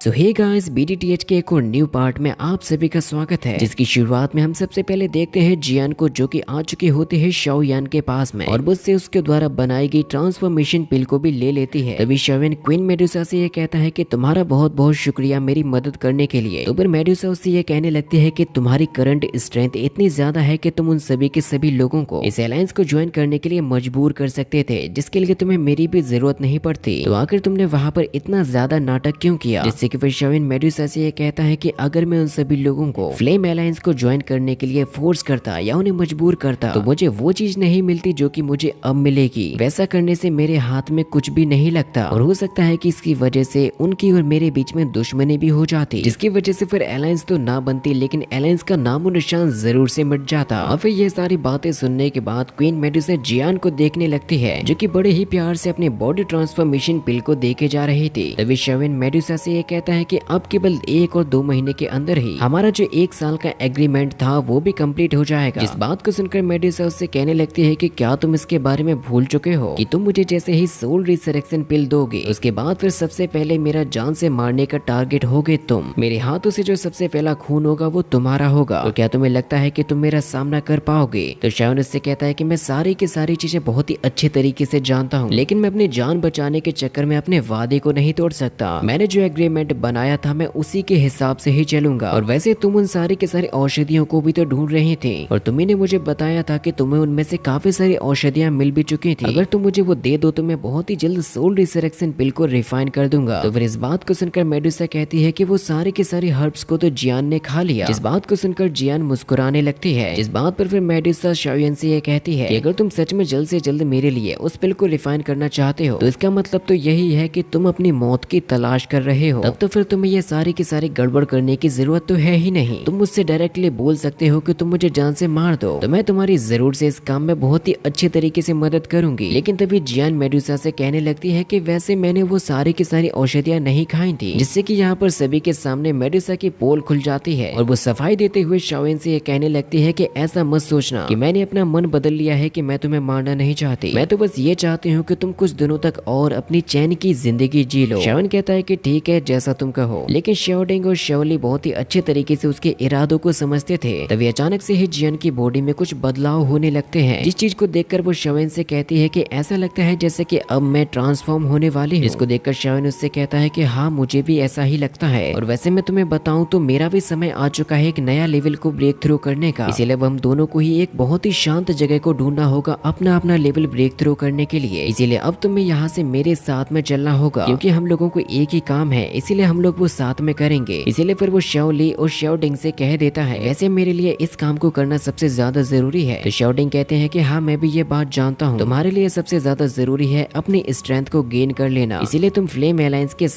सो hey guys, बीडीटीएच के एक और न्यू पार्ट में आप सभी का स्वागत है, जिसकी शुरुआत में हम सबसे पहले देखते हैं जियान को, जो कि आ चुके होते हैं शाओयान के पास में और मुझसे उसके द्वारा बनाई गई ट्रांसफॉर्मेशन पिल को भी ले लेती है। तभी शाओयान क्वीन मेडुसा से ये कहता है कि तुम्हारा बहुत बहुत शुक्रिया मेरी मदद करने के लिए। तो फिर मेडुसा उससे ये कहने लगती है कि तुम्हारी करंट स्ट्रेंथ इतनी ज्यादा है कि तुम उन सभी के सभी लोगों को इस अलायंस को ज्वाइन करने के लिए मजबूर कर सकते थे, जिसके लिए तुम्हें मेरी भी जरूरत नहीं पड़ती। तो आखिर तुमने वहाँ पर इतना ज्यादा नाटक क्यों किया? जिससे कि फिर शाओयान मेडुसा से ये कहता है कि अगर मैं उन सभी लोगों को फ्लेम अलायंस को ज्वाइन करने के लिए फोर्स करता या उन्हें मजबूर करता तो मुझे वो चीज नहीं मिलती जो कि मुझे अब मिलेगी। वैसा करने से मेरे हाथ में कुछ भी नहीं लगता और हो सकता है कि इसकी वजह से उनकी और मेरे बीच में दुश्मनी भी हो जाती, जिसकी वजह से फिर अलायंस तो ना बनती लेकिन अलायंस का नामो निशान जरूर से मिट जाता। और फिर ये सारी बातें सुनने के बाद क्वीन मेडुसा जियान को देखने लगती है, जो कि बड़े ही प्यार से अपने बॉडी ट्रांसफॉर्मेशन पिल को देखे जा रही थी। तभी शाओयान मेडुसा से ये कहता है कि अब केवल 1 और 2 महीने के अंदर ही हमारा जो 1 साल का एग्रीमेंट था वो भी कंप्लीट हो जाएगा। इस बात को सुनकर मेडुसा उससे कहने लगती है कि क्या तुम इसके बारे में भूल चुके हो कि तुम मुझे जैसे ही सोल रिसरेक्शन पिल दोगे उसके बाद फिर सबसे पहले मेरा जान से मारने का टारगेट होगे तुम। मेरे हाथों से जो सबसे पहला खून होगा वो तुम्हारा होगा। तो क्या तुम्हें लगता है कि तुम मेरा सामना कर पाओगे? तो शाओयान उससे कहता है कि मैं सारी की सारी चीजें बहुत ही अच्छे तरीके से जानता हूँ, लेकिन मैं अपनी जान बचाने के चक्कर में अपने वादे को नहीं तोड़ सकता। मैंने जो एग्रीमेंट बनाया था मैं उसी के हिसाब से ही चलूंगा। और वैसे तुम उन सारी के सारी औषधियों को भी तो ढूंढ रहे थे और तुम्ही ने मुझे बताया था कि तुम्हें उनमें से काफी सारी औषधियां मिल भी चुकी थी। अगर तुम मुझे वो दे दो तो मैं बहुत ही जल्द सोल रिसरेक्शन पिल को रिफाइन कर दूंगा। तो फिर इस बात को सुनकर मेडुसा कहती है कि वो सारे के सारे हर्ब्स को तो जियान ने खा लिया। जिस बात को सुनकर जियान मुस्कुराने लगती है। इस बात पर फिर मेडुसा शाओयान से ये कहती है कि अगर तुम सच में जल्द से जल्द मेरे लिए उस पिल को रिफाइन करना चाहते हो तो इसका मतलब तो यही है कि तुम अपनी मौत की तलाश कर रहे हो। तब तो फिर तुम्हें ये सारी की सारी गड़बड़ करने की जरूरत तो है ही नहीं। तुम मुझसे डायरेक्टली बोल सकते हो कि तुम मुझे जान से मार दो, तो मैं तुम्हारी जरूर से इस काम में बहुत ही अच्छे तरीके से मदद करूंगी। लेकिन तभी जियान मेडुसा से कहने लगती है कि वैसे मैंने वो सारी की सारी औषधियां नहीं खाई थी, जिससे कि यहाँ पर सभी के सामने मेडुसा की पोल खुल जाती है और वो सफाई देते हुए शाओयान से ये कहने लगती है कि ऐसा मत सोचना कि मैंने अपना मन बदल लिया है कि मैं तुम्हें मारना नहीं चाहती। मैं तो बस ये चाहती हूँ कि तुम कुछ दिनों तक और अपनी चैन की जिंदगी जी लो। शाओयान कहता है कि ठीक है, जैसा तुम कहो। लेकिन शाओडिंग और शाओली बहुत ही अच्छे तरीके से उसके इरादों को समझते थे। तभी अचानक से ही जियान की बॉडी में कुछ बदलाव होने लगते हैं, जिस चीज को देखकर वो शाओयान से कहती है कि ऐसा लगता है जैसे कि अब मैं ट्रांसफॉर्म होने वाली हूँ। इसको देखकर शाओयान उससे कहता है कि हाँ, मुझे भी ऐसा ही लगता है और वैसे मैं तुम्हें बताऊं तो मेरा भी समय आ चुका है एक नया लेवल को ब्रेक थ्रू करने का। इसीलिए अब हम दोनों को ही एक बहुत ही शांत जगह को ढूंढना होगा अपना अपना लेवल ब्रेक थ्रू करने के लिए। इसीलिए अब तुम्हें यहाँ से मेरे साथ में चलना होगा, क्योंकि हम लोगों को एक ही काम है, इसीलिए हम लोग वो साथ में करेंगे। इसीलिए फिर वो शाओली और शाओडिंग से कह देता है वैसे मेरे लिए इस काम को करना सबसे ज्यादा जरूरी है। तो शाओडिंग कहते हैं कि हाँ, मैं भी ये बात जानता हूँ, तुम्हारे लिए सबसे ज्यादा जरूरी है अपनी स्ट्रेंथ को गेन कर लेना। इसीलिए तुम फ्लेम अलायंस के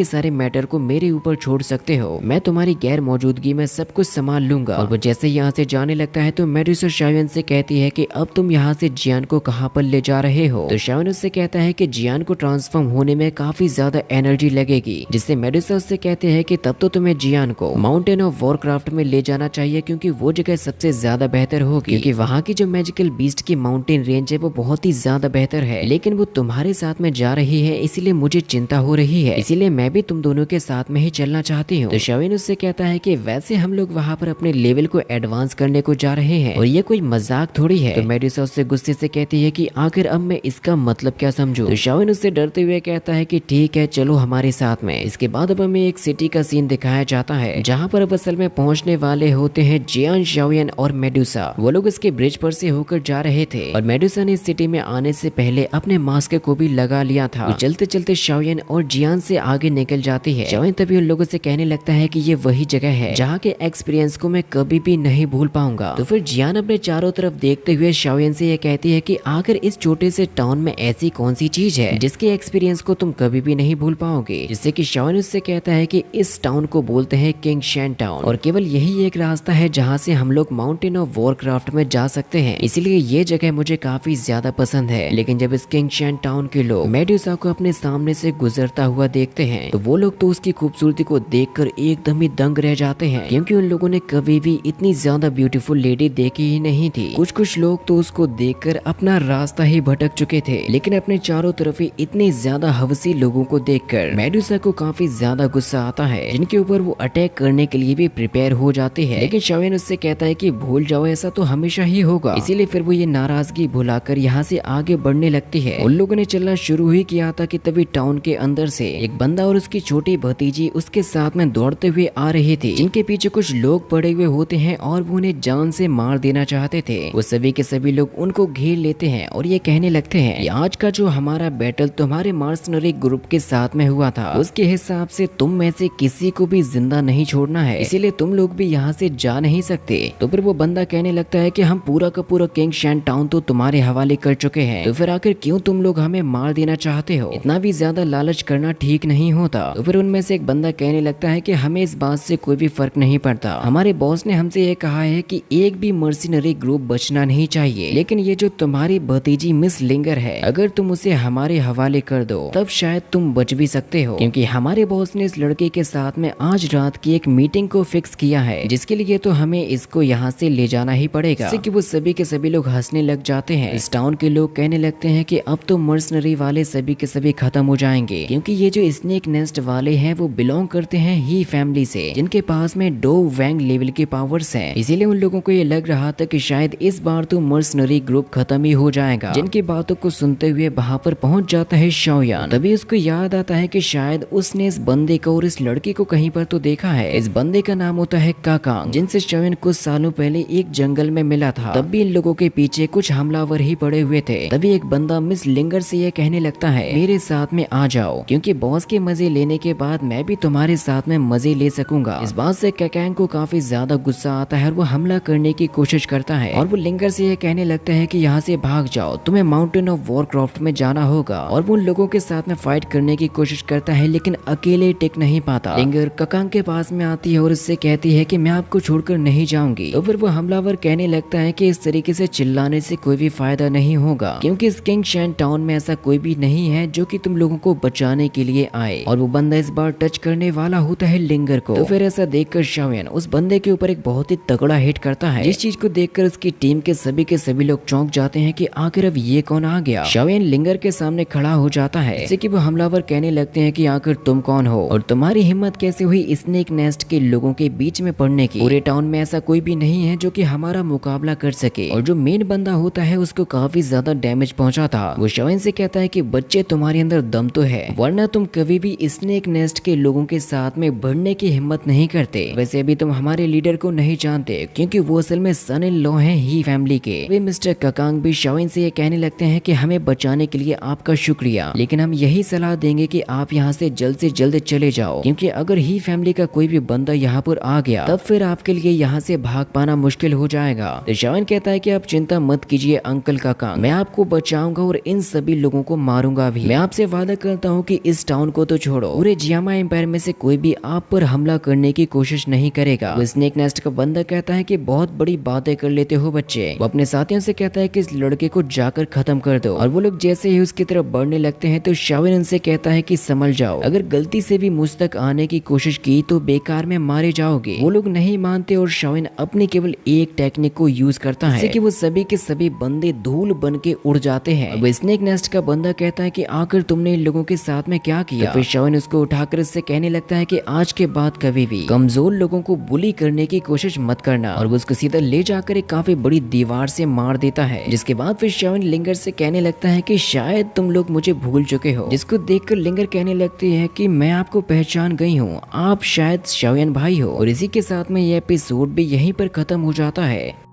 सारे मैटर को मेरे ऊपर छोड़ सकते हो। मैं तुम्हारी गैर मौजूदगी में सब कुछ संभाल लूंगा। और वो जैसे यहाँ से जाने लगता है तो मेडुसा शाओयान से कहती है कि अब तुम यहाँ से जियान को कहाँ पर ले जा रहे हो? तो शाओयान उससे कहता है कि जियान को ट्रांसफॉर्म होने में काफी ज्यादा एनर्जी लगेगी, जिससे मेडुसा उससे कहते हैं कि तब तो तुम्हें जियान को माउंटेन ऑफ वॉरक्राफ्ट में ले जाना चाहिए, क्योंकि वो जगह सबसे ज्यादा बेहतर होगी, क्योंकि वहाँ की जो मैजिकल बीस्ट की माउंटेन रेंज है वो बहुत ही ज्यादा बेहतर है। लेकिन वो तुम्हारे साथ में जा रही है, इसीलिए मुझे चिंता हो रही है, इसीलिए मैं भी तुम दोनों के साथ में ही चलना चाहती हूँ। तो शाओयान उससे कहता है कि वैसे हम लोग वहाँ पर अपने लेवल को एडवांस करने को जा रहे हैं और ये कोई मजाक थोड़ी है। तो मेडुसा उससे गुस्से से कहती है कि आखिर अब मैं इसका मतलब क्या समझूं? तो शाओयान उससे डरते हुए कहता है कि ठीक है, चलो हमारे साथ में। इसके बाद अब हमें एक सिटी का सीन दिखाया जाता है, जहाँ पर अब असल में पहुंचने वाले होते हैं जियान, शाओयान और मेडुसा। वो लोग इसके ब्रिज पर से होकर जा रहे थे और मेडुसा ने इस सिटी में आने से पहले अपने मास्क को भी लगा लिया था। तो चलते चलते शाओयान और जियान से आगे निकल जाती है। शाओयान तभी उन लोगों से कहने लगता है कि ये वही जगह है जहाँ के एक्सपीरियंस को मैं कभी भी नहीं भूल पाऊंगा। तो फिर जियान अपने चारों तरफ देखते हुए शाओयान से ये कहती है कि आखिर इस छोटे से टाउन में ऐसी कौन सी चीज है जिसके एक्सपीरियंस को तुम कभी भी नहीं भूल पाओगे? जिससे कि शाओयान उससे कहता है कि इस टाउन को बोलते हैं किंग शैन टाउन और केवल यही एक रास्ता है जहाँ से हम लोग माउंटेन ऑफ वॉरक्राफ्ट में जा सकते हैं। इसीलिए ये जगह मुझे काफी ज्यादा पसंद है। लेकिन जब इस किंग शैन टाउन के लोग मेडुसा को अपने सामने से गुजरता हुआ देखते हैं तो वो लोग तो उसकी खूबसूरती को देखकर एकदम ही दंग रह जाते हैं, क्योंकि उन लोगों ने कभी भी इतनी ज्यादा ब्यूटीफुल लेडी देखी ही नहीं थी। कुछ लोग तो उसको देखकर अपना रास्ता ही भटक चुके थे, लेकिन अपने चारों तरफ ही इतने ज्यादा हवसी लोगों को देखकर मेडुसा को काफी ज्यादा गुस्सा आता है, जिनके ऊपर वो अटैक करने के लिए भी प्रिपेयर हो जाते हैं। लेकिन शाओयन उससे कहता है कि भूल जाओ, ऐसा तो हमेशा ही होगा। इसीलिए फिर वो ये नाराजगी भुलाकर यहाँ से आगे बढ़ने लगती है। उन लोगों ने चलना शुरू ही किया था कि तभी टाउन के अंदर से एक बंदा और उसकी छोटी भतीजी उसके साथ में दौड़ते हुए आ रहे थे, जिनके पीछे कुछ लोग पड़े हुए होते हैं और वो उन्हें जान से मार देना चाहते थे। वो सभी के सभी लोग उनको घेर लेते हैं और ये कहने लगते हैं कि आज का जो हमारा बैटल तुम्हारे मर्सनरी ग्रुप के साथ में हुआ था, उसके हिसाब से तुम में से किसी को भी जिंदा नहीं छोड़ना है, इसीलिए तुम लोग भी यहाँ से जा नहीं सकते। तो फिर वो बंदा कहने लगता है कि हम पूरा का पूरा किंग शैन टाउन तो तुम्हारे हवाले कर चुके हैं, तो फिर आखिर क्यों तुम लोग हमें मार देना चाहते हो? इतना भी ज्यादा लालच करना ठीक नहीं होता। तो फिर उनमें से एक बंदा कहने लगता है कि हमें इस बात से कोई भी फर्क नहीं पड़ता, हमारे बॉस ने हमसे ये कहा है कि एक भी मर्सिनरी ग्रुप बचना नहीं चाहिए, लेकिन ये जो तुम्हारी भतीजी मिस लिंगर है, अगर तुम उसे हमारे हवाले कर दो तब शायद तुम बच भी सकते हो, क्योंकि हमारे बॉस ने इस लड़के के साथ में आज रात की एक मीटिंग को फिक्स किया है, जिसके लिए तो हमें इसको यहाँ से ले जाना ही पड़ेगा। जिससे कि वो सभी के सभी लोग हंसने लग जाते हैं। इस टाउन के लोग कहने लगते हैं कि अब तो मर्सनरी वाले सभी के सभी खत्म हो जाएंगे, क्योंकि ये जो स्नेक नेस्ट वाले हैं वो बिलोंग करते हैं ही फैमिली से, जिनके पास में डो वैंग लेवल के पावर्स हैं। इसीलिए उन लोगों को ये लग रहा था कि शायद इस बार तो मर्सनरी ग्रुप खत्म ही हो जाएगा। जिनकी बातों को सुनते हुए वहाँ पर पहुंच जाता है शाओयान। तभी उसको याद आता है कि शायद उसने इस बंदे को और इस लड़की को कहीं पर तो देखा है। इस बंदे का नाम होता है काकांग, जिनसे शाओयान कुछ सालों पहले एक जंगल में मिला था। तब भी इन लोगों के पीछे कुछ हमलावर ही पड़े हुए थे। तभी एक बंदा मिस लिंगर से ये कहने लगता है मेरे साथ में आ जाओ, क्योंकि बॉस के मजे लेने के बाद मैं भी तुम्हारे साथ में मजे ले सकूंगा। इस बात से काकांग को काफी ज्यादा गुस्सा आता है और वो हमला करने की कोशिश करता है और वो लिंगर से ये कहने लगता है कि यहाँ से भाग जाओ, तुम्हें माउंटेन ऑफ वॉरक्राफ्ट में जाना होगा। और वो उन लोगों के साथ में फाइट करने की कोशिश करता है, लेकिन अकेले टिक नहीं पाता। लिंगर काकांग के पास में आती है और उससे कहती है कि मैं आपको छोड़कर नहीं जाऊंगी। तो फिर वो हमलावर कहने लगता है कि इस तरीके से चिल्लाने से कोई भी फायदा नहीं होगा, क्योंकि इस किंग शैन टाउन में ऐसा कोई भी नहीं है जो कि तुम लोगों को बचाने के लिए आए। और वो बंदा इस बार टच करने वाला होता है लिंगर को। तो फिर ऐसा देखकर शाओयान उस बंदे के ऊपर एक बहुत ही तगड़ा हिट करता है, जिस चीज को देखकर उसकी टीम के सभी लोग चौंक जाते हैं कि आखिर अब ये कौन आ गया। शाओयान लिंगर के सामने खड़ा हो जाता है, जिससे कि वो हमलावर कहने लगते हैं कि आखिर तुम कौन हो और तुम्हारी हिम्मत कैसे हुई स्नेक नेस्ट के लोगों के बीच में पड़ने की? पूरे टाउन में ऐसा कोई भी नहीं है जो कि हमारा मुकाबला कर सके। और जो मेन बंदा होता है उसको काफी ज्यादा डैमेज पहुंचा था। वो शाओयान से कहता है कि बच्चे तुम्हारे अंदर दम तो है, वरना तुम कभी भी स्नेक नेस्ट के लोगों के साथ में बढ़ने की हिम्मत नहीं करते। वैसे अभी तुम हमारे लीडर को नहीं जानते, क्योंकि वो असल में सन इन लॉ हैं ही फैमिली के। वे मिस्टर काकांग भी शाओयान से ये कहने लगते हैं कि हमें बचाने के लिए आपका शुक्रिया, लेकिन हम यही सलाह देंगे कि आप यहाँ से जल्द चले जाओ, क्योंकि अगर ही फैमिली का कोई भी बंदा यहाँ पर आ गया तब फिर आपके लिए यहाँ से भाग पाना मुश्किल हो जाएगा। तो शाओयान कहता है कि आप चिंता मत कीजिए अंकल काकांग, मैं आपको बचाऊंगा और इन सभी लोगों को मारूंगा भी। मैं आपसे वादा करता हूँ कि इस टाउन को तो छोड़ो, पूरे जियामा एम्पायर में से कोई भी आप पर हमला करने की कोशिश नहीं करेगा। वो स्नेक नेस्ट का बंदा कहता है कि बहुत बड़ी बातें कर लेते हो बच्चे। वो अपने साथियों से कहता है कि इस लड़के को जाकर खत्म कर दो। और वो लोग जैसे ही उसकी तरफ बढ़ने लगते हैं तो शाओयान उनसे कहता है कि संभल जाओ, अगर गलती से भी मुझ तक आने की कोशिश की तो बेकार में मारे जाओगे। वो लोग नहीं मानते और शाओयान अपनी केवल एक टेक्निक को यूज करता है, कि वो सभी के सभी बंदे धूल बन के उड़ जाते हैं। वो स्नेक नेस्ट का बंदा कहता है कि आखिर तुमने इन लोगों के साथ में क्या किया? तो फिर शाओयान उसको उठाकर उससे कहने लगता है कि आज के बाद कभी भी कमजोर लोगों को बुली करने की कोशिश मत करना। और वो उसको सीधा ले जाकर एक काफी बड़ी दीवार से मार देता है, जिसके बाद फिर शाओयान लिंगर से कहने लगता है कि शायद तुम लोग मुझे भूल चुके हो। जिसको देखकर लिंगर कहने लगती है कि मैं आपको पहचान गई हूँ, आप शायद शाओयान भाई हो। और इसी के साथ में ये एपिसोड भी यहीं पर खत्म हो जाता है।